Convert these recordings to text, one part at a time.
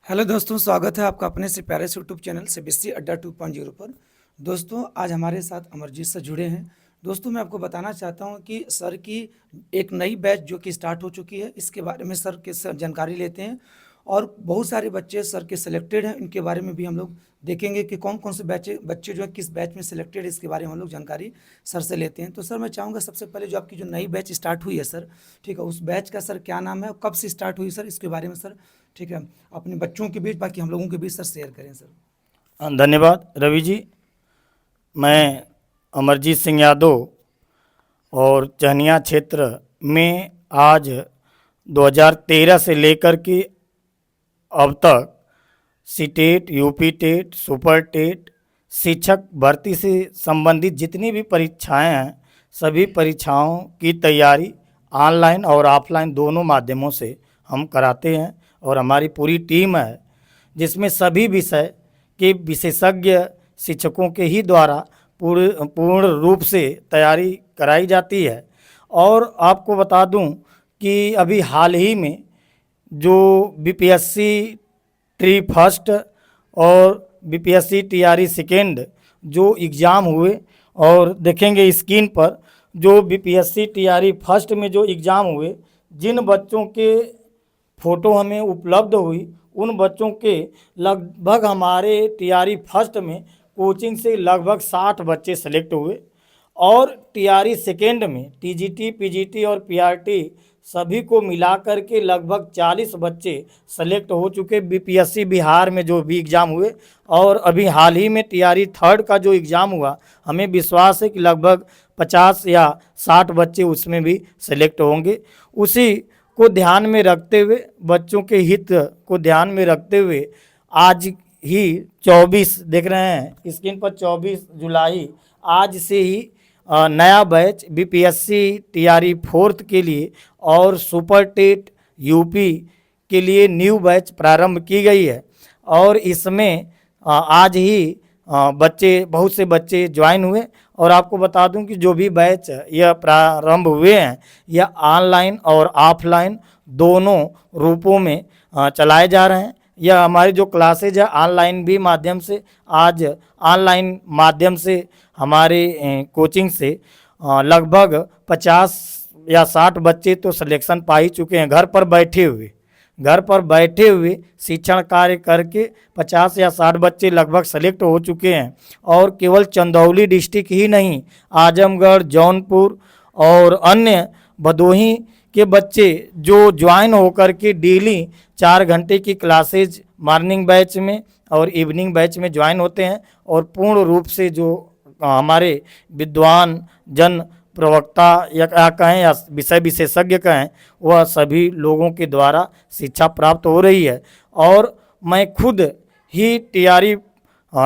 Hello दोस्तों, स्वागत है आपका अपने से प्यारे से यूट्यूब चैनल सीबीएसई अड्डा 2.0 पर। दोस्तों, आज हमारे साथ अमरजीत सर जुड़े हैं। दोस्तों, मैं आपको बताना चाहता हूं कि सर की एक नई बैच जो कि स्टार्ट हो चुकी है, इसके बारे में सर के जानकारी लेते हैं। और बहुत सारे बच्चे सर के सिलेक्टेड हैं, इनके बारे में भी हम लोग देखेंगे कि कौन कौन से बच्चे जो है किस बैच में सिलेक्टेड है, इसके बारे में हम लोग जानकारी सर से लेते हैं। तो सर, मैं चाहूँगा सबसे पहले जो आपकी जो नई बैच स्टार्ट हुई है सर, ठीक है, उस बैच का सर क्या नाम है और कब से स्टार्ट हुई सर, इसके बारे में सर, ठीक है, अपने बच्चों के बीच, बाकी हम लोगों के बीच सर शेयर करें सर। धन्यवाद रवि जी। मैं अमरजीत सिंह यादव और चहनिया क्षेत्र में आज 2013 से लेकर के अब तक CTET, UP TET, super TET, शिक्षक भर्ती से संबंधित जितनी भी परीक्षाएं हैं, सभी परीक्षाओं की तैयारी ऑनलाइन और ऑफलाइन दोनों माध्यमों से हम कराते हैं। और हमारी पूरी टीम है जिसमें सभी विषय के विशेषज्ञ शिक्षकों के ही द्वारा पूर्ण रूप से तैयारी कराई जाती है। और आपको बता दूं कि अभी हाल ही में जो बीपीएससी ट्री फर्स्ट और बीपीएससी टीआरई सेकेंड जो एग्ज़ाम हुए, और देखेंगे स्क्रीन पर जो बीपीएससी टीआरई फर्स्ट में जो एग्ज़ाम हुए, जिन बच्चों के फ़ोटो हमें उपलब्ध हुई, उन बच्चों के लगभग हमारे टीआरई फर्स्ट में कोचिंग से लगभग 60 बच्चे सेलेक्ट हुए। और टीआरई सेकेंड में टीजीटी, पीजीटी और पीआरटी सभी को मिलाकर के लगभग 40 बच्चे सेलेक्ट हो चुके बीपीएससी बिहार में जो भी एग्ज़ाम हुए। और अभी हाल ही में टीआरई थर्ड का जो एग्ज़ाम हुआ, हमें विश्वास है कि लगभग 50 या 60 बच्चे उसमें भी सेलेक्ट होंगे। उसी को ध्यान में रखते हुए, बच्चों के हित को ध्यान में रखते हुए, आज ही 24 देख रहे हैं स्क्रीन पर 24 जुलाई आज से ही नया बैच बीपीएससी टीआरई फोर्थ के लिए और सुपर टेट यूपी के लिए न्यू बैच प्रारंभ की गई है। और इसमें आज ही बहुत से बच्चे ज्वाइन हुए। और आपको बता दूं कि जो भी बैच यह प्रारंभ हुए हैं, यह ऑनलाइन और ऑफलाइन दोनों रूपों में चलाए जा रहे हैं। यह हमारी जो क्लासेज है ऑनलाइन भी माध्यम से, आज ऑनलाइन माध्यम से हमारे कोचिंग से लगभग 50 या 60 बच्चे तो सिलेक्शन पा ही चुके हैं। घर पर बैठे हुए शिक्षण कार्य करके 50 या 60 बच्चे लगभग सेलेक्ट हो चुके हैं। और केवल चंदौली डिस्ट्रिक्ट ही नहीं, आजमगढ़, जौनपुर और अन्य भदोही के बच्चे जो ज्वाइन होकर के डेली 4 घंटे की क्लासेज मॉर्निंग बैच में और इवनिंग बैच में ज्वाइन होते हैं। और पूर्ण रूप से जो हमारे विद्वान जन प्रवक्ता या कहें या विषय विशेषज्ञ कहें, वह सभी लोगों के द्वारा शिक्षा प्राप्त हो रही है। और मैं खुद ही टीआरई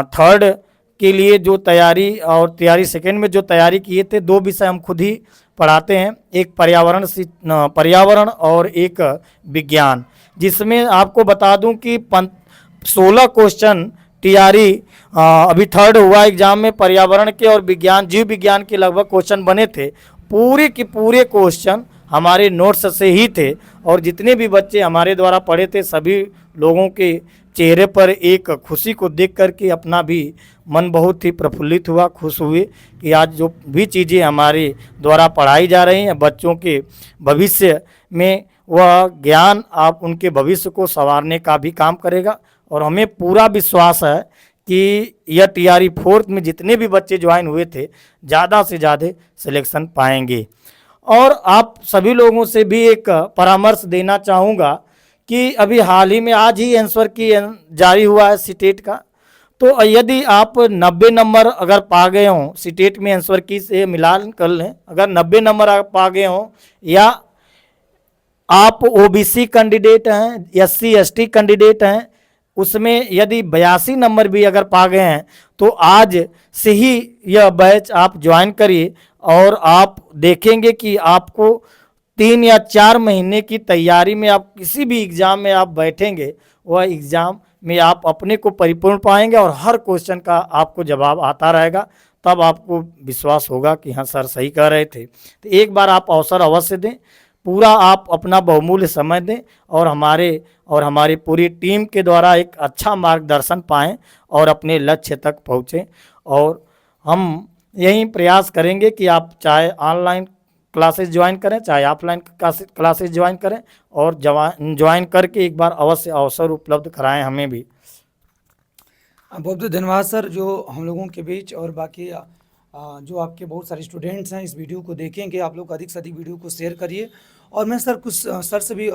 थर्ड के लिए जो तैयारी और टीआरई सेकेंड में जो तैयारी किए थे, 2 विषय हम खुद ही पढ़ाते हैं, एक पर्यावरण और एक विज्ञान, जिसमें आपको बता दूं कि 16 क्वेश्चन टीआरई अभी थर्ड हुआ एग्जाम में पर्यावरण के और विज्ञान जीव विज्ञान के लगभग क्वेश्चन बने थे। पूरे के पूरे क्वेश्चन हमारे नोट्स से ही थे। और जितने भी बच्चे हमारे द्वारा पढ़े थे, सभी लोगों के चेहरे पर एक खुशी को देख करके अपना भी मन बहुत ही प्रफुल्लित हुआ, खुश हुए कि आज जो भी चीज़ें हमारे द्वारा पढ़ाई जा रही हैं, बच्चों के भविष्य में वह ज्ञान आप उनके भविष्य को संवारने का भी काम करेगा। और हमें पूरा विश्वास है कि यह टीआरई फोर्थ में जितने भी बच्चे ज्वाइन हुए थे, ज़्यादा से ज़्यादा सिलेक्शन पाएंगे। और आप सभी लोगों से भी एक परामर्श देना चाहूँगा कि अभी हाल ही में आज ही आंसर की जारी हुआ है सीटेट का। तो यदि आप 90 नंबर अगर पा गए हों, सीटेट में आंसर की से मिलान कर लें, अगर 90 नंबर आप पा गए हों, या आप ओबीसी कैंडिडेट हैं, एससी एसटी कैंडिडेट हैं, उसमें यदि 82 नंबर भी अगर पा गए हैं, तो आज से ही यह बैच आप ज्वाइन करिए। और आप देखेंगे कि आपको 3 या 4 महीने की तैयारी में आप किसी भी एग्ज़ाम में आप बैठेंगे, वह एग्ज़ाम में आप अपने को परिपूर्ण पाएंगे और हर क्वेश्चन का आपको जवाब आता रहेगा। तब आपको विश्वास होगा कि हाँ सर सही कह रहे थे। तो एक बार आप अवसर अवश्य दें। पूरा आप अपना बहुमूल्य समय दें और हमारी पूरी टीम के द्वारा एक अच्छा मार्गदर्शन पाएं और अपने लक्ष्य तक पहुँचें। और हम यही प्रयास करेंगे कि आप चाहे ऑनलाइन क्लासेस ज्वाइन करें, चाहे ऑफलाइन क्लासेस ज्वाइन करें, और ज्वाइन करके एक बार अवश्य अवसर उपलब्ध कराएं हमें भी। बहुत बहुत धन्यवाद सर, जो हम लोगों के बीच और बाकी जो आपके बहुत सारे स्टूडेंट्स हैं इस वीडियो को देखेंगे, आप लोग अधिक से अधिक वीडियो को शेयर करिए। और मैं सर कुछ सर से भी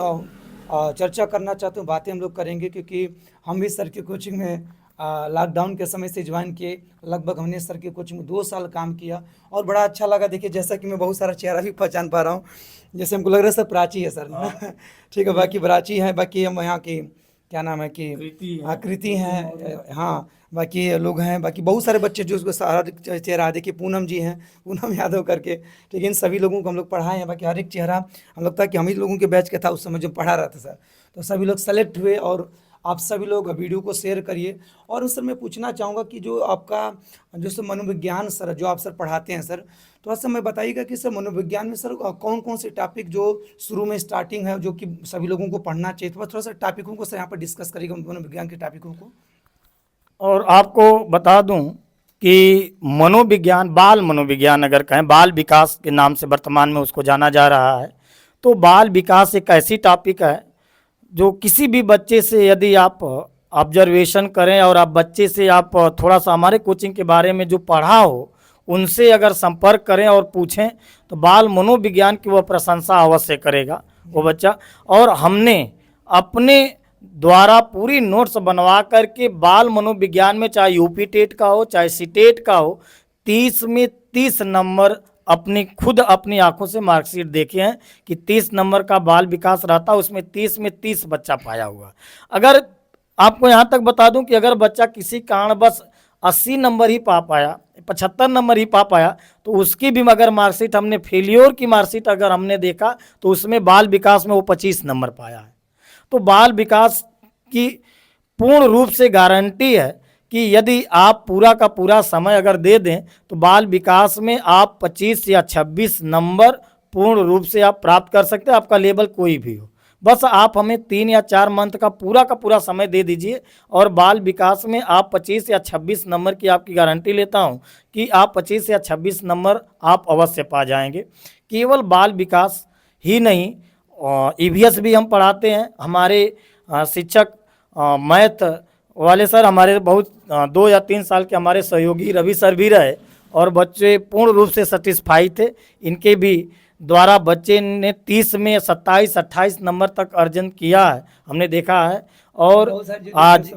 चर्चा करना चाहता हूँ, बातें हम लोग करेंगे, क्योंकि हम भी सर की कोचिंग में लॉकडाउन के समय से ज्वाइन किए। लगभग हमने सर की कोचिंग में 2 साल काम किया और बड़ा अच्छा लगा। देखिए जैसा कि मैं बहुत सारा चेहरा भी पहचान पा रहा हूँ, जैसे हमको लग रहा है सर प्राची है सर। ठीक है, बाकी प्राची है, बाकी हम यहाँ की क्या नाम है कि कृति हैं, हाँ बाकी लोग हैं, बाकी बहुत सारे बच्चे जो उसको सारा चेहरा, देखिए पूनम जी हैं, पूनम यादव करके, ठीक है। इन सभी लोगों को हम लोग पढ़ाए हैं। बाकी हर एक चेहरा हम लगता है कि हम ही लोगों के बैच का था उस समय जो पढ़ा रहा था सर। तो सभी लोग सेलेक्ट हुए और आप सभी लोग वीडियो को शेयर करिए। और सर मैं पूछना चाहूँगा कि जो आपका जो सर मनोविज्ञान सर जो आप सर पढ़ाते हैं सर, तो सर मैं बताइएगा कि सर मनोविज्ञान में सर कौन कौन से टॉपिक जो शुरू में स्टार्टिंग है जो कि सभी लोगों को पढ़ना चाहिए, तो थोड़ा सा टॉपिकों को सर यहाँ पर डिस्कस करिएगा, मनोविज्ञान के टॉपिकों को। और आपको बता दूं कि मनोविज्ञान, बाल मनोविज्ञान अगर कहें, बाल विकास के नाम से वर्तमान में उसको जाना जा रहा है। तो बाल विकास एक ऐसी टॉपिक है जो किसी भी बच्चे से यदि आप ऑब्जर्वेशन करें और आप बच्चे से आप थोड़ा सा हमारे कोचिंग के बारे में जो पढ़ा हो उनसे अगर संपर्क करें और पूछें तो बाल मनोविज्ञान की वह प्रशंसा अवश्य करेगा वो बच्चा। और हमने अपने द्वारा पूरी नोट्स बनवा करके बाल मनोविज्ञान में, चाहे यूपी टेट का हो चाहे सीटेट का हो, 30 में 30 नंबर खुद अपनी आंखों से मार्कशीट देखे हैं कि 30 नंबर का बाल विकास रहता, उसमें 30 में 30 बच्चा पाया हुआ। अगर आपको यहाँ तक बता दूं कि अगर बच्चा किसी कारणवश 80 नंबर ही पा पाया, 75 नंबर ही पा पाया, तो उसकी भी अगर मार्कशीट हमने फेलियोर की मार्कशीट अगर हमने देखा तो उसमें बाल विकास में वो 25 नंबर पाया है। तो बाल विकास की पूर्ण रूप से गारंटी है कि यदि आप पूरा का पूरा समय अगर दे दें तो बाल विकास में आप 25 या 26 नंबर पूर्ण रूप से आप प्राप्त कर सकते हैं, आपका लेवल कोई भी हो। बस आप हमें 3 या 4 मंथ का पूरा समय दे दीजिए और बाल विकास में आप 25 या 26 नंबर की आपकी गारंटी लेता हूं कि आप 25 या 26 नंबर आप अवश्य पा जाएंगे। केवल बाल विकास ही नहीं, ईवीएस भी हम पढ़ाते हैं। हमारे शिक्षक मैथ वाले सर हमारे बहुत 2 या 3 साल के हमारे सहयोगी रवि सर भी रहे और बच्चे पूर्ण रूप से सेटिस्फाई थे। इनके भी द्वारा बच्चे ने 30 में 27-28 नंबर तक अर्जन किया है, हमने देखा है। और आज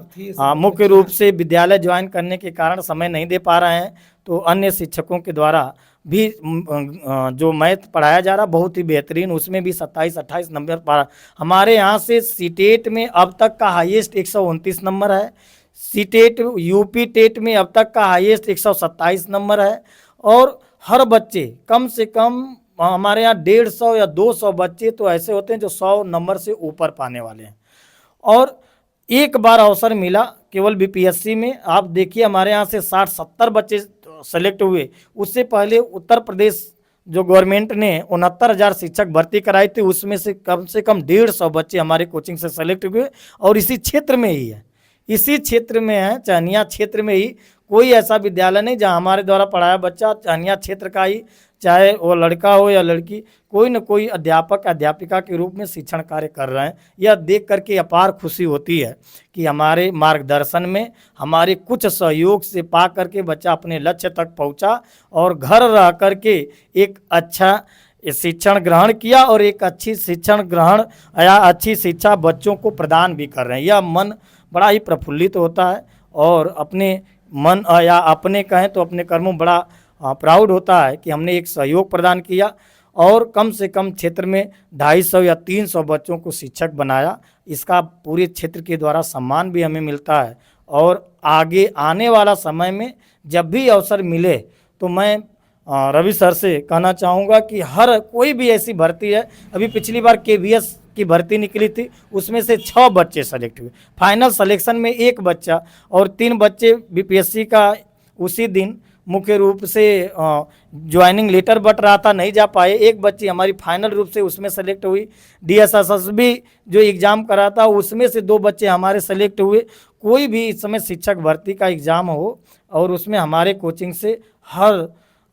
मुख्य रूप से विद्यालय ज्वाइन करने के कारण समय नहीं दे पा रहे हैं, तो अन्य शिक्षकों के द्वारा भी जो मैथ पढ़ाया जा रहा बहुत ही बेहतरीन, उसमें भी 27-28 नंबर पा। हमारे यहाँ से सीटेट में अब तक का हाईएस्ट 129 नंबर है, सीटेट यूपी टेट में अब तक का हाईएस्ट 127 नंबर है। और हर बच्चे कम से कम हमारे यहाँ 150 या 200 बच्चे तो ऐसे होते हैं जो 100 नंबर से ऊपर पाने वाले हैं। और एक बार अवसर मिला केवल बीपीएससी में, आप देखिए हमारे यहाँ से 60-70 बच्चे सेलेक्ट हुए। उससे पहले उत्तर प्रदेश जो गवर्नमेंट ने 69,000 शिक्षक भर्ती कराई थी, उसमें से कम 150 बच्चे हमारे कोचिंग से सेलेक्ट हुए। और इसी क्षेत्र में ही है, इसी क्षेत्र में है, चहनिया क्षेत्र में ही। कोई ऐसा विद्यालय नहीं जहां हमारे द्वारा पढ़ाया बच्चा चहनिया क्षेत्र का ही, चाहे वो लड़का हो या लड़की, कोई न कोई अध्यापक अध्यापिका के रूप में शिक्षण कार्य कर रहे हैं। यह देख करके अपार खुशी होती है कि हमारे मार्गदर्शन में, हमारे कुछ सहयोग से पा करके बच्चा अपने लक्ष्य तक पहुंचा और घर रह करके एक अच्छा शिक्षण ग्रहण किया और एक अच्छी शिक्षण ग्रहण या अच्छी शिक्षा बच्चों को प्रदान भी कर रहे हैं। यह मन बड़ा ही प्रफुल्लित होता है और अपने मन या अपने कहें तो अपने कर्मों बड़ा प्राउड होता है कि हमने एक सहयोग प्रदान किया और कम से कम क्षेत्र में 250 या 300 बच्चों को शिक्षक बनाया। इसका पूरे क्षेत्र के द्वारा सम्मान भी हमें मिलता है। और आगे आने वाला समय में जब भी अवसर मिले तो मैं रवि सर से कहना चाहूँगा कि हर कोई भी ऐसी भर्ती है, अभी पिछली बार केवीएस की भर्ती निकली थी, उसमें से 6 बच्चे सेलेक्ट हुए, फाइनल सिलेक्शन में 1 बच्चा और 3 बच्चे बीपीएससी का उसी दिन मुख्य रूप से ज्वाइनिंग लेटर बट रहा था, नहीं जा पाए। एक बच्ची हमारी फाइनल रूप से उसमें सेलेक्ट हुई। DSSSB जो एग्ज़ाम करा था उसमें से 2 बच्चे हमारे सेलेक्ट हुए। कोई भी इस समय शिक्षक भर्ती का एग्ज़ाम हो और उसमें हमारे कोचिंग से हर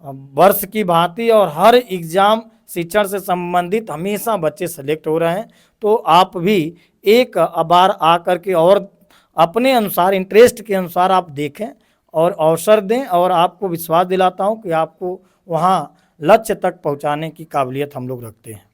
वर्ष की भांति और हर एग्ज़ाम शिक्षण से संबंधित हमेशा बच्चे सेलेक्ट हो रहे हैं। तो आप भी एक बार आ कर के और अपने अनुसार, इंटरेस्ट के अनुसार आप देखें और अवसर दें, और आपको विश्वास दिलाता हूं कि आपको वहां लक्ष्य तक पहुंचाने की काबिलियत हम लोग रखते हैं।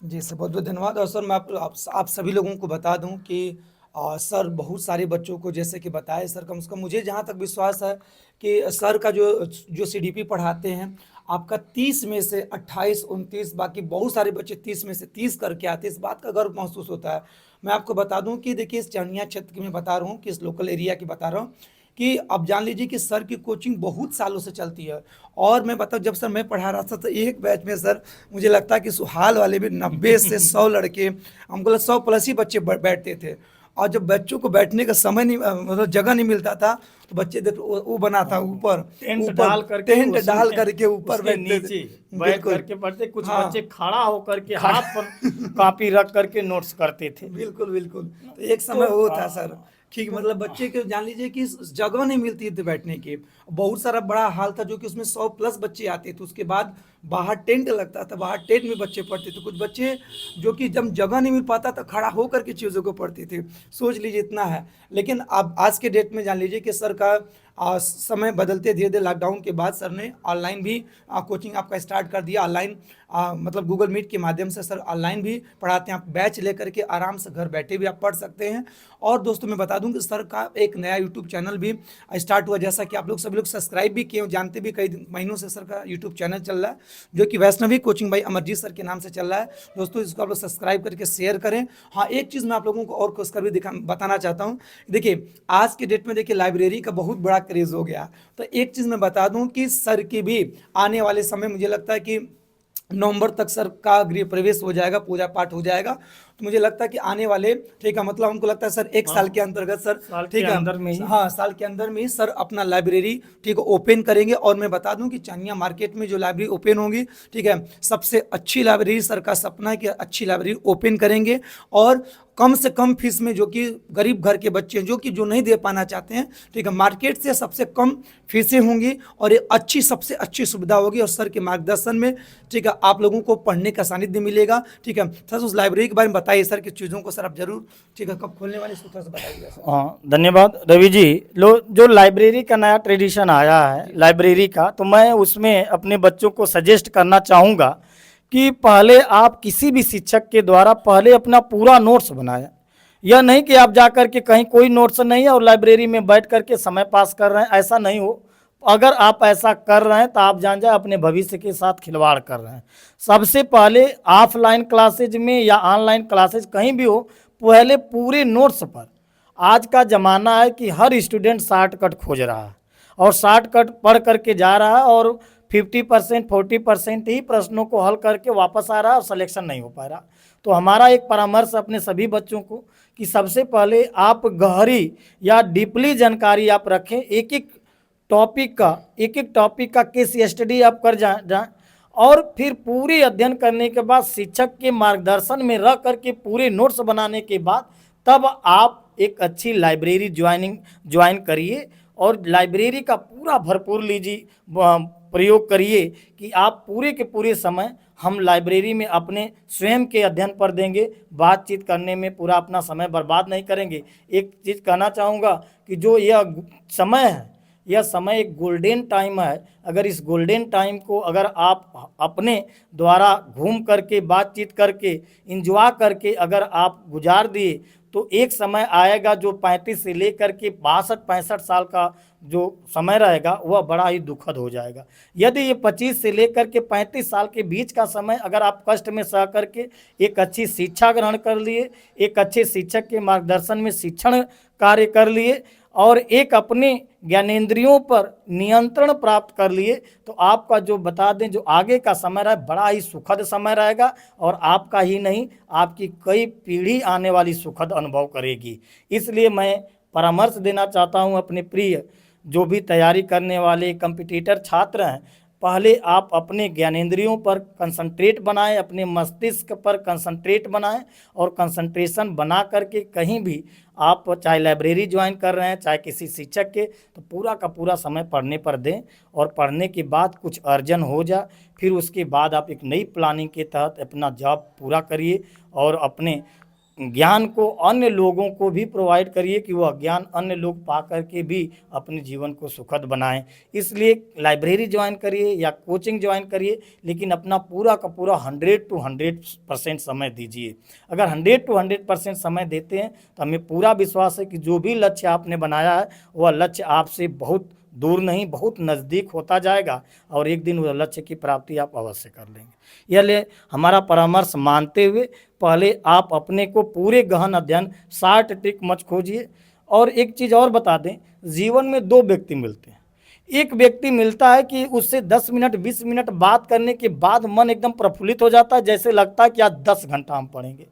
जी सर, बहुत बहुत धन्यवाद। और सर मैं आप सभी लोगों को बता दूं कि सर बहुत सारे बच्चों को जैसे कि बताए सर, कम से कम मुझे जहां तक विश्वास है कि सर का जो CDP पढ़ाते हैं आपका 30 में से 28 29, बाकी बहुत सारे बच्चे 30 में से 30 करके आते हैं। इस बात का गर्व महसूस होता है। मैं आपको बता दूं कि देखिए इस चरनिया क्षेत्र की मैं बता रहा हूँ कि इस लोकल एरिया की बता रहा हूँ कि अब जान लीजिए कि सर की कोचिंग बहुत सालों से चलती है। और मैं बताऊँ जब सर मैं पढ़ा रहा था तो एक बैच में सर मुझे लगता है कि सुहाल वाले में 90 से 100 लड़के, हमको लगा 100 प्लस ही बच्चे बैठते थे। और जब बच्चों को बैठने का समय नहीं, मतलब जगह नहीं मिलता था, तो बच्चे देखो वो बना था ऊपर टेंट ऊपर डाल डाल करके करके ऊपर उसके बैठते थे। नीचे बैठ बिल्कुल करके पढ़ते। कुछ हाँ। बच्चे खड़ा होकर के हाथ पर कॉपी रख करके नोट्स करते थे। बिल्कुल बिल्कुल। तो एक समय वो था सर कि मतलब बच्चे के जान लीजिए कि जगह नहीं मिलती थी बैठने की। बहुत सारा बड़ा हाल था जो कि उसमें 100 प्लस बच्चे आते थे। उसके बाद बाहर टेंट लगता था, बाहर टेंट में बच्चे पढ़ते थे। कुछ बच्चे जो कि जब जगह नहीं मिल पाता तो खड़ा होकर के चीज़ों को पढ़ते थे। सोच लीजिए इतना है। लेकिन अब आज के डेट में जान लीजिए कि सर का समय बदलते धीरे धीरे लॉकडाउन के बाद सर ने ऑनलाइन भी कोचिंग आपका स्टार्ट कर दिया। ऑनलाइन मतलब गूगल मीट के माध्यम से सर ऑनलाइन भी पढ़ाते हैं। आप बैच लेकर के आराम से घर बैठे भी आप पढ़ सकते हैं। और दोस्तों मैं बता दूं कि सर का एक नया यूट्यूब चैनल भी स्टार्ट हुआ, जैसा कि आप लोग सभी लोग सब्सक्राइब भी किए हो, जानते भी कई महीनों से सर का यूट्यूब चैनल चल रहा है जो कि Vaishnavi coaching by Amarjeet sir के नाम से चल रहा है। दोस्तों इसको आप लोग सब्सक्राइब करके शेयर करें। हाँ, एक चीज़ मैं आप लोगों को और खुशखबरी बताना चाहता हूँ। देखिए आज के डेट में देखिए लाइब्रेरी का बहुत बड़ा क्रेज़ हो गया। तो एक चीज़ मैं बता दूं कि सर की भी आने वाले समय मुझे लगता है कि नवंबर तक सर का गृह प्रवेश हो जाएगा, पूजा पाठ हो जाएगा। तो मुझे लगता है कि आने वाले, ठीक है, मतलब हमको लगता है सर एक साल के अंतर्गत सर, ठीक है, अंदर में ही, हाँ साल के अंदर में ही सर अपना लाइब्रेरी, ठीक है, ओपन करेंगे। और मैं बता दूं कि चानिया मार्केट में जो लाइब्रेरी ओपन होगी, ठीक है, सबसे अच्छी लाइब्रेरी सर का सपना है कि अच्छी लाइब्रेरी ओपन करेंगे। और कम से कम फीस में, जो कि गरीब घर के बच्चे हैं जो नहीं दे पाना चाहते हैं, ठीक है, मार्केट से सबसे कम फीसें होंगी और एक अच्छी, सबसे अच्छी सुविधा होगी। और सर के मार्गदर्शन में, ठीक है, आप लोगों को पढ़ने का सानिध्य मिलेगा। ठीक है सर, उस लाइब्रेरी के बारे में बताइए सर, किस चीज़ों को सर आप जरूर, ठीक है, कब खोलने वाले, इसको थोड़ा सा बताइएगा सर। हाँ, धन्यवाद रवि जी। जो लाइब्रेरी का नया ट्रेडिशन आया है लाइब्रेरी का, तो मैं उसमें अपने बच्चों को सजेस्ट करना चाहूँगा कि पहले आप किसी भी शिक्षक के द्वारा पहले अपना पूरा नोट्स बनाएं। यह नहीं कि आप जा कर के कहीं कोई नोट्स नहीं है और लाइब्रेरी में बैठ कर के समय पास कर रहे हैं, ऐसा नहीं हो। अगर आप ऐसा कर रहे हैं तो आप जान जाए अपने भविष्य के साथ खिलवाड़ कर रहे हैं। सबसे पहले ऑफलाइन क्लासेज में या ऑनलाइन क्लासेज कहीं भी हो, पहले पूरे नोट्स पर, आज का ज़माना है कि हर स्टूडेंट शॉर्टकट खोज रहा है और शॉर्टकट पढ़ करके जा रहा है और 50% 40% ही प्रश्नों को हल करके वापस आ रहा है और सिलेक्शन नहीं हो पा रहा। तो हमारा एक परामर्श अपने सभी बच्चों को कि सबसे पहले आप गहरी या डीपली जानकारी आप रखें। एक एक टॉपिक का केस स्टडी आप कर जाएं और फिर पूरे अध्ययन करने के बाद शिक्षक के मार्गदर्शन में रह करके पूरे नोट्स बनाने के बाद तब आप एक अच्छी लाइब्रेरी ज्वाइन करिए और लाइब्रेरी का पूरा भरपूर लीजिए, प्रयोग करिए कि आप पूरे के पूरे समय हम लाइब्रेरी में अपने स्वयं के अध्ययन पर देंगे, बातचीत करने में पूरा अपना समय बर्बाद नहीं करेंगे। एक चीज़ कहना चाहूँगा कि जो यह समय है, यह समय एक गोल्डन टाइम है। अगर इस गोल्डन टाइम को अगर आप अपने द्वारा घूम करके, बातचीत करके, इंजॉय करके अगर आप गुजार दिए तो एक समय आएगा जो 35 से लेकर के 62-65 साल का जो समय रहेगा वह बड़ा ही दुखद हो जाएगा। यदि ये 25 से लेकर के 35 साल के बीच का समय अगर आप कष्ट में सह करके एक अच्छी शिक्षा ग्रहण कर लिए, एक अच्छे शिक्षक के मार्गदर्शन में शिक्षण कार्य कर लिए और एक अपने ज्ञानेंद्रियों पर नियंत्रण प्राप्त कर लिए, तो आपका जो बता दें जो आगे का समय रहा बड़ा ही सुखद समय रहेगा और आपका ही नहीं, आपकी कई पीढ़ी आने वाली सुखद अनुभव करेगी। इसलिए मैं परामर्श देना चाहता हूं अपने प्रिय जो भी तैयारी करने वाले कॉम्पिटिटर छात्र हैं, पहले आप अपने ज्ञानेंद्रियों पर कंसंट्रेट बनाएं, अपने मस्तिष्क पर कंसंट्रेट बनाएं और कंसंट्रेशन बना करके कहीं भी आप चाहे लाइब्रेरी ज्वाइन कर रहे हैं, चाहे किसी शिक्षक के, तो पूरा का पूरा समय पढ़ने पर दें और पढ़ने के बाद कुछ अर्जन हो जाए, फिर उसके बाद आप एक नई प्लानिंग के तहत अपना जॉब पूरा करिए और अपने ज्ञान को अन्य लोगों को भी प्रोवाइड करिए कि वह ज्ञान अन्य लोग पा करके भी अपने जीवन को सुखद बनाएं। इसलिए लाइब्रेरी ज्वाइन करिए या कोचिंग ज्वाइन करिए, लेकिन अपना पूरा का पूरा 100 to 100% समय दीजिए। अगर 100 to 100% समय देते हैं तो हमें पूरा विश्वास है कि जो भी लक्ष्य आपने बनाया है वह लक्ष्य आपसे बहुत दूर नहीं, बहुत नज़दीक होता जाएगा और एक दिन वह लक्ष्य की प्राप्ति आप अवश्य कर लेंगे। यह ले हमारा परामर्श मानते हुए पहले आप अपने को पूरे गहन अध्ययन, शार्ट ट्रिक मत खोजिए। और एक चीज़ और बता दें, जीवन में 2 व्यक्ति मिलते हैं। एक व्यक्ति मिलता है कि उससे 10 मिनट 20 मिनट बात करने के बाद मन एकदम प्रफुल्लित हो जाता है, जैसे लगता है कि आज 10 घंटा हम पढ़ेंगे।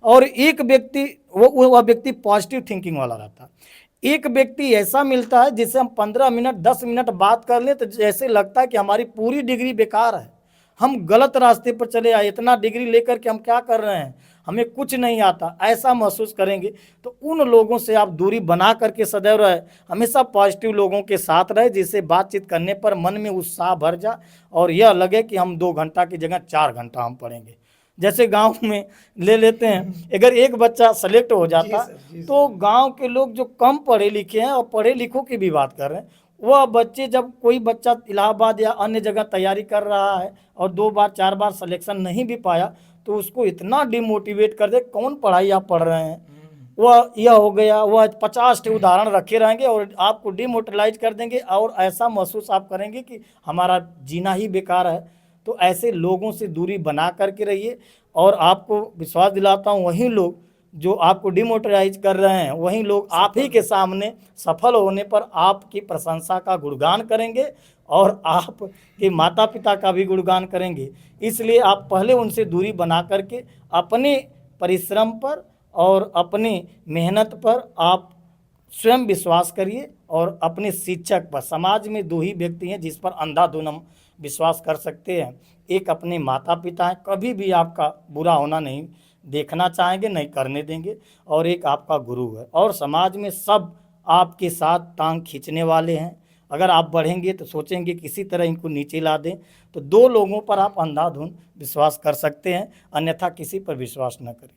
और एक व्यक्ति वह व्यक्ति पॉजिटिव थिंकिंग वाला रहता है। एक व्यक्ति ऐसा मिलता है जिससे हम 15 मिनट 10 मिनट बात कर लें तो जैसे लगता है कि हमारी पूरी डिग्री बेकार है, हम गलत रास्ते पर चले आए, इतना डिग्री लेकर के हम क्या कर रहे हैं, हमें कुछ नहीं आता, ऐसा महसूस करेंगे। तो उन लोगों से आप दूरी बना करके सदैव रहे, हमेशा पॉजिटिव लोगों के साथ रहे, जिससे बातचीत करने पर मन में उत्साह भर जाए और यह लगे कि हम 2 घंटा की जगह 4 घंटा हम पढ़ेंगे। जैसे गांव में ले लेते हैं, अगर एक बच्चा सेलेक्ट हो जाता तो गांव के लोग जो कम पढ़े लिखे हैं और पढ़े लिखों की भी बात कर रहे हैं, वह बच्चे, जब कोई बच्चा इलाहाबाद या अन्य जगह तैयारी कर रहा है और 2 बार 4 बार सिलेक्शन नहीं भी पाया तो उसको इतना डिमोटिवेट कर दे, कौन पढ़ाई आप पढ़ रहे हैं, वह यह हो गया, वह 50 के उदाहरण रखे रहेंगे और आपको डिमोटिलाइज कर देंगे और ऐसा महसूस आप करेंगे कि हमारा जीना ही बेकार है। तो ऐसे लोगों से दूरी बना करके रहिए और आपको विश्वास दिलाता हूँ, वही लोग जो आपको डिमोटिलाइज कर रहे हैं, वही लोग आप ही के सामने सफल होने पर आपकी प्रशंसा का गुणगान करेंगे और आपके माता पिता का भी गुणगान करेंगे। इसलिए आप पहले उनसे दूरी बना करके अपने परिश्रम पर और अपनी मेहनत पर आप स्वयं विश्वास करिए और अपने शिक्षक पर। समाज में 2 ही व्यक्ति हैं जिस पर अंधाधुंध हम विश्वास कर सकते हैं, एक अपने माता पिता हैं, कभी भी आपका बुरा होना नहीं देखना चाहेंगे, नहीं करने देंगे, और एक आपका गुरु है। और समाज में सब आपके साथ टांग खींचने वाले हैं। अगर आप बढ़ेंगे तो सोचेंगे किसी तरह इनको नीचे ला दें, तो 2 लोगों पर आप अंधाधुंध विश्वास कर सकते हैं, अन्यथा किसी पर विश्वास न करें।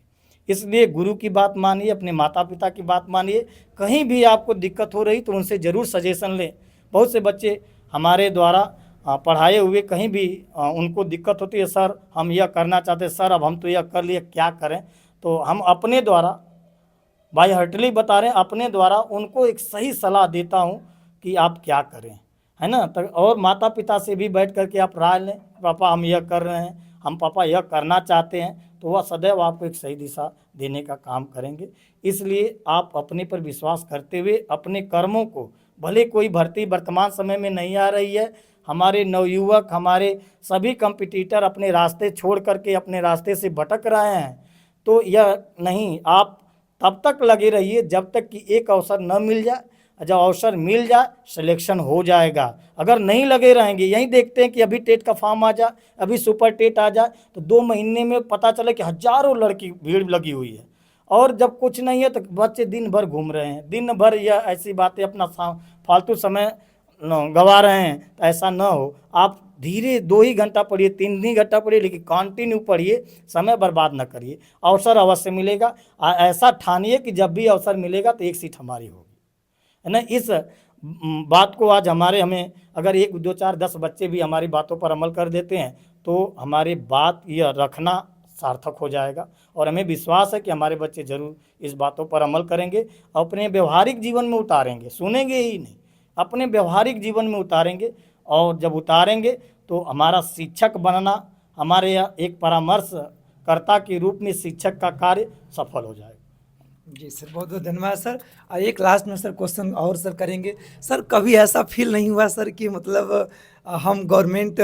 इसलिए गुरु की बात मानिए, अपने माता पिता की बात मानिए। कहीं भी आपको दिक्कत हो रही तो उनसे ज़रूर सजेशन लें। बहुत से बच्चे हमारे द्वारा पढ़ाए हुए कहीं भी उनको दिक्कत होती है, सर हम यह करना चाहते हैं, सर अब हम तो यह कर लिए, क्या करें। तो हम अपने द्वारा बाय हार्टली बता रहे हैं, अपने द्वारा उनको एक सही सलाह देता हूं कि आप क्या करें, है ना। तो और माता पिता से भी बैठ करके आप राय लें, पापा हम यह कर रहे हैं, हम पापा यह करना चाहते हैं, तो वह सदैव आपको एक सही दिशा देने का काम करेंगे। इसलिए आप अपने पर विश्वास करते हुए अपने कर्मों को, भले कोई भर्ती वर्तमान समय में नहीं आ रही है, हमारे नवयुवक, हमारे सभी कंपटीटर अपने रास्ते छोड़ करके अपने रास्ते से भटक रहे हैं, तो यह नहीं, आप तब तक लगे रहिए जब तक कि एक अवसर न मिल जाए। जब अवसर मिल जाए सिलेक्शन हो जाएगा। अगर नहीं लगे रहेंगे, यहीं देखते हैं कि अभी टेट का फॉर्म आ जाए, अभी सुपर टेट आ जाए, तो 2 महीने में पता चले कि हज़ारों लड़की भीड़ लगी हुई है, और जब कुछ नहीं है तो बच्चे दिन भर घूम रहे हैं, दिन भर यह ऐसी बातें अपना फालतू समय गंवा रहे हैं। तो ऐसा ना हो, आप धीरे 2 ही घंटा पढ़िए, 3 ही घंटा पढ़िए, लेकिन कंटिन्यू पढ़िए, समय बर्बाद न करिए। अवसर अवश्य मिलेगा। ऐसा ठानिए कि जब भी अवसर मिलेगा तो एक सीट हमारी होगी, है ना। इस बात को आज हमें अगर 1 2 4 10 बच्चे भी हमारी बातों पर अमल कर देते हैं तो हमारी बात यह रखना सार्थक हो जाएगा। और हमें विश्वास है कि हमारे बच्चे ज़रूर इस बातों पर अमल करेंगे, अपने व्यवहारिक जीवन में उतारेंगे, सुनेंगे ही नहीं, अपने व्यवहारिक जीवन में उतारेंगे। और जब उतारेंगे तो हमारा शिक्षक बनना, हमारे यहाँ एक परामर्शकर्ता के रूप में शिक्षक का कार्य सफल हो जाएगा। जी सर, बहुत बहुत धन्यवाद सर। एक लास्ट में सर क्वेश्चन और सर करेंगे। सर कभी ऐसा फील नहीं हुआ सर कि मतलब हम गवर्नमेंट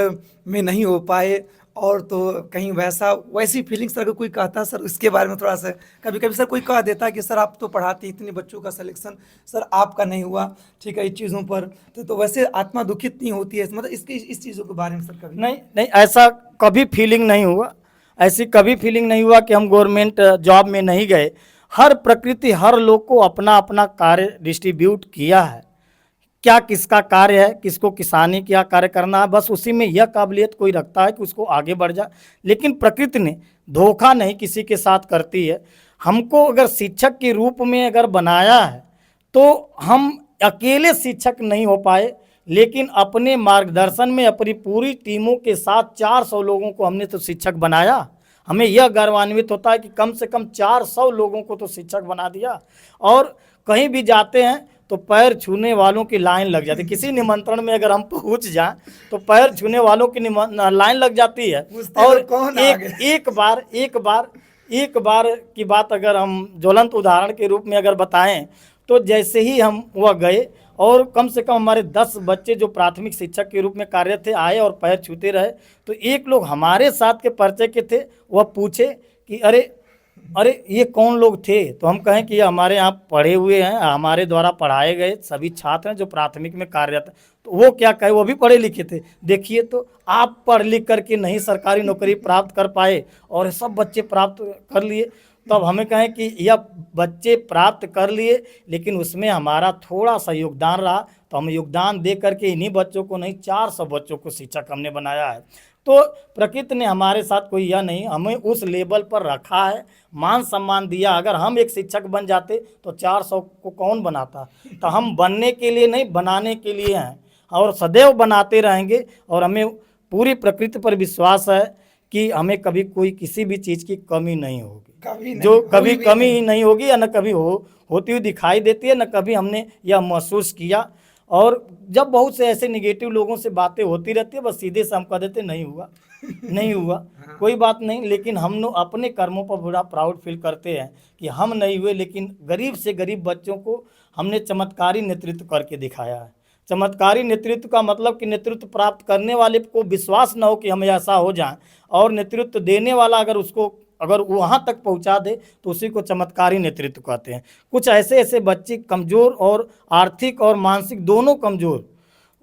में नहीं हो पाए और तो कहीं वैसी फीलिंग सर, अगर कोई कहता सर उसके बारे में थोड़ा सा, कभी कभी सर कोई कह देता है कि सर आप तो पढ़ाते इतने बच्चों का सिलेक्शन, सर आपका नहीं हुआ, ठीक है, इस चीज़ों पर तो वैसे आत्मा दुखित नहीं होती है, मतलब इसकी इस चीज़ों के बारे में सर कभी? नहीं नहीं, ऐसा कभी फीलिंग नहीं हुआ। ऐसी कभी फीलिंग नहीं हुआ कि हम गवर्नमेंट जॉब में नहीं गए। हर प्रकृति हर लोग को अपना अपना कार्य डिस्ट्रीब्यूट किया है। क्या किसका कार्य है, किसको किसानी क्या कार्य करना है, बस उसी में यह काबिलियत कोई रखता है कि उसको आगे बढ़ जाए। लेकिन प्रकृति ने धोखा नहीं किसी के साथ करती है। हमको अगर शिक्षक के रूप में अगर बनाया है तो हम अकेले शिक्षक नहीं हो पाए, लेकिन अपने मार्गदर्शन में अपनी पूरी टीमों के साथ 400 लोगों को हमने तो शिक्षक बनाया। हमें यह गर्वान्वित होता है कि कम से कम 400 लोगों को तो शिक्षक बना दिया। और कहीं भी जाते हैं तो पैर छूने वालों की लाइन लग जाती है। किसी निमंत्रण में अगर हम पहुंच जाएं तो पैर छूने वालों की लाइन लग जाती है। और कौन आ गया? एक बार की बात अगर हम ज्वलंत उदाहरण के रूप में अगर बताएं तो जैसे ही हम वह गए और कम से कम हमारे 10 बच्चे जो प्राथमिक शिक्षक के रूप में कार्यरत थे आए और पैर छूते रहे, तो एक लोग हमारे साथ के परिचय के थे, वह पूछे कि अरे ये कौन लोग थे? तो हम कहें कि ये हमारे यहाँ पढ़े हुए हैं, हमारे द्वारा पढ़ाए गए सभी छात्र हैं जो प्राथमिक में कार्यरत हैं। तो वो क्या कहे, वो भी पढ़े लिखे थे। देखिए तो आप पढ़ लिख करके नहीं सरकारी नौकरी प्राप्त कर पाए और सब बच्चे प्राप्त कर लिए। तब हमें कहें कि यह बच्चे प्राप्त कर लिए लेकिन उसमें हमारा थोड़ा सा योगदान रहा, तो हम योगदान दे करके इन्हीं बच्चों को नहीं 400 बच्चों को शिक्षक हमने बनाया है। तो प्रकृति ने हमारे साथ कोई यह नहीं, हमें उस लेवल पर रखा है, मान सम्मान दिया। अगर हम एक शिक्षक बन जाते तो 400 को कौन बनाता? तो हम बनने के लिए नहीं, बनाने के लिए हैं और सदैव बनाते रहेंगे। और हमें पूरी प्रकृति पर विश्वास है कि हमें कभी कोई किसी भी चीज़ की कमी नहीं होगी, जो कभी कमी ही नहीं होगी या न कभी होती हुई दिखाई देती है, न कभी हमने यह महसूस किया। और जब बहुत से ऐसे निगेटिव लोगों से बातें होती रहती है, बस सीधे से हम कह देते नहीं हुआ नहीं हुआ, कोई बात नहीं। लेकिन हम लोग अपने कर्मों पर बड़ा प्राउड फील करते हैं कि हम नहीं हुए, लेकिन गरीब से गरीब बच्चों को हमने चमत्कारी नेतृत्व करके दिखाया है। चमत्कारी नेतृत्व का मतलब कि नेतृत्व प्राप्त करने वाले को विश्वास न हो कि हम ऐसा हो जाएं, और नेतृत्व देने वाला अगर वहाँ तक पहुँचा दे तो उसी को चमत्कारी नेतृत्व कहते हैं। कुछ ऐसे बच्चे कमज़ोर और आर्थिक और मानसिक दोनों कमज़ोर,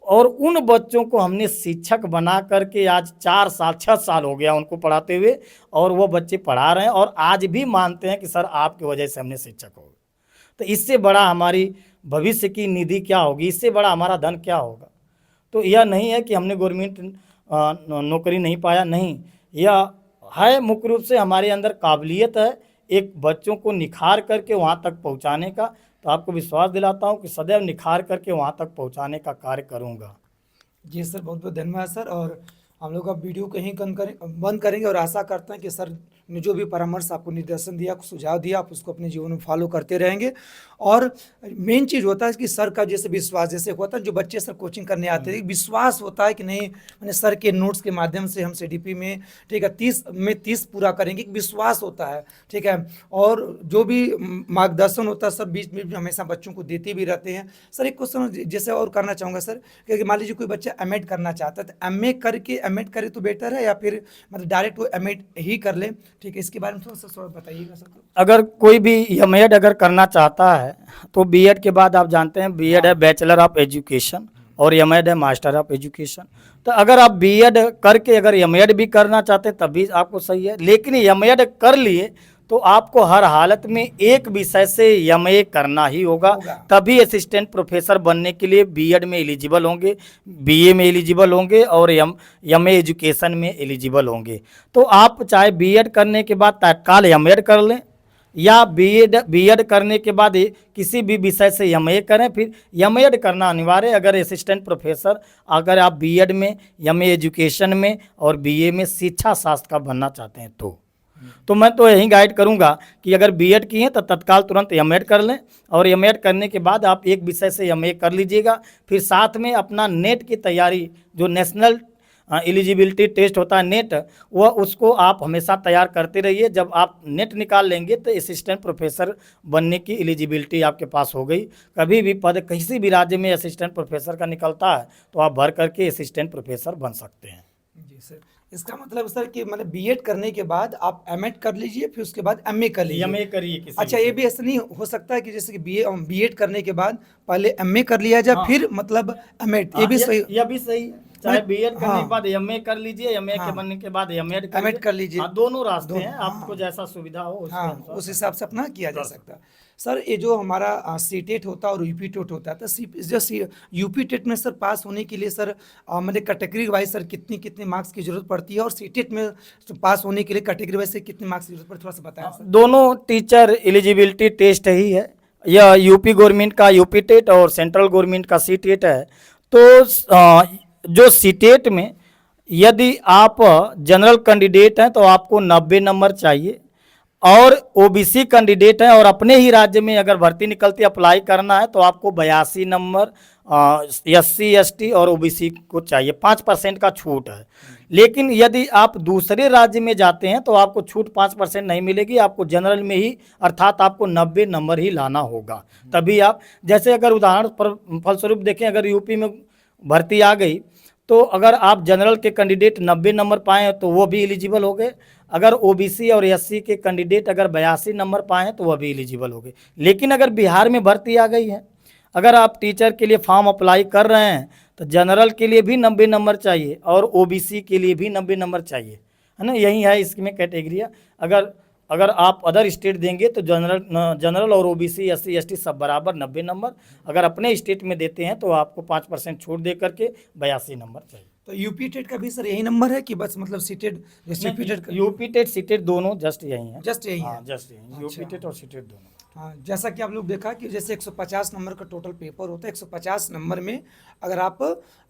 और उन बच्चों को हमने शिक्षक बना करके आज 4 साल 6 साल हो गया उनको पढ़ाते हुए, और वो बच्चे पढ़ा रहे हैं और आज भी मानते हैं कि सर आपकी वजह से हमने शिक्षक हो गए। तो इससे बड़ा हमारी भविष्य की निधि क्या होगी, इससे बड़ा हमारा धन क्या होगा? तो यह नहीं है कि हमने गवर्नमेंट नौकरी नहीं पाया, नहीं, यह है मुख्य रूप से हमारे अंदर काबिलियत है एक बच्चों को निखार करके वहाँ तक पहुँचाने का। तो आपको विश्वास दिलाता हूँ कि सदैव निखार करके वहाँ तक पहुँचाने का कार्य करूँगा। जी सर, बहुत बहुत धन्यवाद सर। और हम लोग अब वीडियो कहीं बंद करेंगे और आशा करते हैं कि सर ने जो भी परामर्श आपको निर्देशन दिया, सुझाव दिया, आप उसको अपने जीवन में फॉलो करते रहेंगे। और मेन चीज़ होता है कि सर का जैसे विश्वास, जैसे होता है जो बच्चे सर कोचिंग करने आते हैं, विश्वास होता है कि नहीं मैंने सर के नोट्स के माध्यम से हम CDP में, ठीक है, 30 पूरा करेंगे, विश्वास होता है, ठीक है। और जो भी मार्गदर्शन होता है सर बीच में हमेशा बच्चों को देते भी रहते हैं। सर एक क्वेश्चन जैसे और करना चाहूँगा सर, क्योंकि मान लीजिए कोई बच्चा M.Ed करना चाहता है तो M.Ed करे तो बेटर है या फिर मतलब डायरेक्ट वो M.Ed ही कर ले, ठीक है, इसके बारे में थोड़ा बताइएगा सर। अगर कोई भी M.Ed अगर करना चाहता है तो B.Ed के बाद आप जानते हैं B.Ed है बैचलर ऑफ एजुकेशन और M.Ed है मास्टर ऑफ एजुकेशन। तो अगर आप B.Ed करके अगर M.Ed भी करना चाहते हैं तभी आपको सही है, लेकिन M.Ed कर लिए तो आपको हर हालत में एक विषय से MA करना ही होगा, तभी असिस्टेंट प्रोफेसर बनने के लिए B.Ed में एलिजिबल होंगे, BA में एलिजिबल होंगे और MA एजुकेशन में एलिजिबल होंगे। तो आप चाहे B.Ed करने के बाद तत्काल M.Ed कर लें या B.Ed करने के बाद किसी भी विषय से MA करें, फिर M.Ed करना अनिवार्य। अगर असिस्टेंट प्रोफेसर अगर आप B.Ed में, MA एजुकेशन में और BA में शिक्षा शास्त्र का बनना चाहते हैं तो मैं तो यही गाइड करूंगा कि अगर B.Ed किए हैं तो तत्काल तुरंत M.Ed कर लें, और M.Ed करने के बाद आप एक विषय से MA कर लीजिएगा। फिर साथ में अपना नेट की तैयारी, जो नेशनल एलिजिबिलिटी टेस्ट होता है नेट, वह उसको आप हमेशा तैयार करते रहिए। जब आप नेट निकाल लेंगे तो असिस्टेंट प्रोफेसर बनने की एलिजिबिलिटी आपके पास हो गई। कभी भी पद किसी भी राज्य में असिस्टेंट प्रोफेसर का निकलता है तो आप भर करके असिस्टेंट प्रोफेसर बन सकते हैं। जी सर, इसका मतलब सर कि मतलब बीएड करने के बाद आप एमएड कर लीजिए, फिर उसके बाद एमए कर लीजिए। एमए करिए किसी अच्छा, ये भी ऐसा नहीं हो सकता है कि जैसे कि बीएड करने के बाद पहले एमए कर लिया जाए, हाँ। फिर मतलब एमएड, ये हाँ, भी सही? यह भी सही है। चाहे मतलब बीएड करने हाँ के बाद एमए कर लीजिए, एमए के हाँ बनने के बाद एमएड एमएड करिए। कर लीजिए। हाँ, दोनों रास्ते दोनों, हैं, आपको हाँ जैसा सुविधा हो उसके हाँ, अनुसार उस हिसाब से अपना किया जा कर सकता है। सर ये जो हमारा सीटेट होता है और यूपी टेट होता है, तो जो यूपी टेट में सर पास होने के लिए सर मतलब कैटेगरी वाइज सर कितनी कितने मार्क्स की जरूरत पड़ती है, और सीटेट में पास होने के लिए कैटेगरी वाइज से कितने मार्क्स की जरूरत पड़ती है, थोड़ा सा बताएं सर। दोनों टीचर एलिजिबिलिटी टेस्ट ही है। यह यूपी गवर्नमेंट का यूपी टेट और सेंट्रल गवर्नमेंट का सी टेट है। तो जो सी टेट में यदि आप जनरल कैंडिडेट हैं तो आपको 90 नंबर चाहिए, और ओबीसी कैंडिडेट हैं और अपने ही राज्य में अगर भर्ती निकलती अप्लाई करना है तो आपको 82 नंबर एससी एसटी और ओबीसी को चाहिए। 5% का छूट है। लेकिन यदि आप दूसरे राज्य में जाते हैं तो आपको छूट 5% नहीं मिलेगी, आपको जनरल में ही अर्थात आपको 90 नंबर ही लाना होगा। तभी आप, जैसे अगर उदाहरण पर फलस्वरूप देखें, अगर यूपी में भर्ती आ गई तो अगर आप जनरल के कैंडिडेट 90 नंबर पाएँ तो वो भी एलिजिबल हो गए। अगर ओबीसी और एससी के कैंडिडेट अगर 82 नंबर पाएँ तो वह भी एलिजिबल हो गए। लेकिन अगर बिहार में भर्ती आ गई है, अगर आप टीचर के लिए फॉर्म अप्लाई कर रहे हैं तो जनरल के लिए भी 90 नंबर चाहिए और ओबीसी के लिए भी 90 नंबर चाहिए, है ना। यही है इसमें कैटेगरिया। अगर अगर आप अदर स्टेट देंगे तो जनरल और ओबीसी एससी एसटी सब बराबर 90 नंबर। अगर अपने स्टेट में देते हैं तो आपको 5% छूट दे करके 82 नंबर चाहिए। तो यूपी टेट का भी सर यही नंबर है कि बस मतलब सीटेट जैसे यूपी टेट का यूपी टेट सीटेट दोनों जस्ट यही है। जस्ट यही है? हाँ, जस्ट यही, यूपी टेट और सीटेट दोनों। हाँ, जैसा कि आप लोग देखा कि जैसे 150 नंबर का टोटल पेपर होता है, 150 नंबर में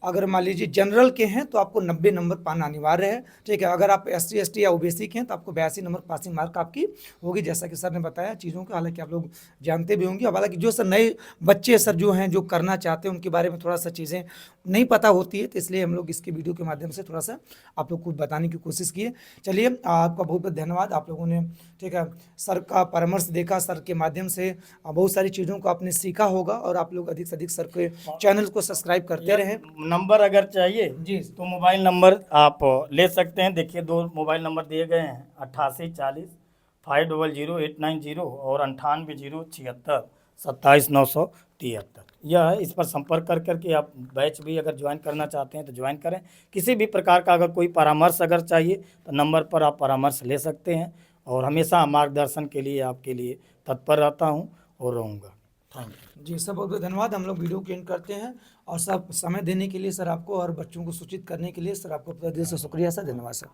अगर मान लीजिए जनरल के हैं तो आपको 90 नंबर पाना अनिवार्य है, ठीक है। अगर आप एससी एसटी या ओबीसी के हैं तो आपको 82 नंबर पासिंग मार्क आपकी होगी, जैसा कि सर ने बताया चीज़ों को। हालांकि आप लोग जानते भी होंगे। हालांकि जो सर नए बच्चे सर जो हैं जो करना चाहते हैं उनके बारे में थोड़ा सा चीज़ें नहीं पता होती है, तो इसलिए हम लोग इसके वीडियो के माध्यम से थोड़ा सा आप लोग को बताने की कोशिश किए। चलिए, आपका बहुत बहुत धन्यवाद। आप लोगों ने, ठीक है, सर का परामर्श देखा, सर के माध्यम से बहुत सारी चीज़ों को आपने सीखा होगा, और आप लोग अधिक से अधिक सर के चैनल को सब्सक्राइब करते रहें। नंबर अगर चाहिए जी तो मोबाइल नंबर आप ले सकते हैं। देखिए, 2 मोबाइल नंबर दिए गए हैं, 8840 500 और 9807 27973। यह है, इस पर संपर्क कर करके आप बैच भी अगर ज्वाइन करना चाहते हैं तो ज्वाइन करें। किसी भी प्रकार का अगर कोई परामर्श अगर चाहिए तो नंबर पर आप परामर्श ले सकते हैं, और हमेशा मार्गदर्शन के लिए आपके लिए तत्पर रहता हूं और रहूँगा। थैंक यू जी सर, बहुत बहुत धन्यवाद। हम लोग वीडियो को एंड करते हैं, और सब समय देने के लिए सर आपको और बच्चों को सूचित करने के लिए सर आपको दिल से शुक्रिया सर, धन्यवाद सर।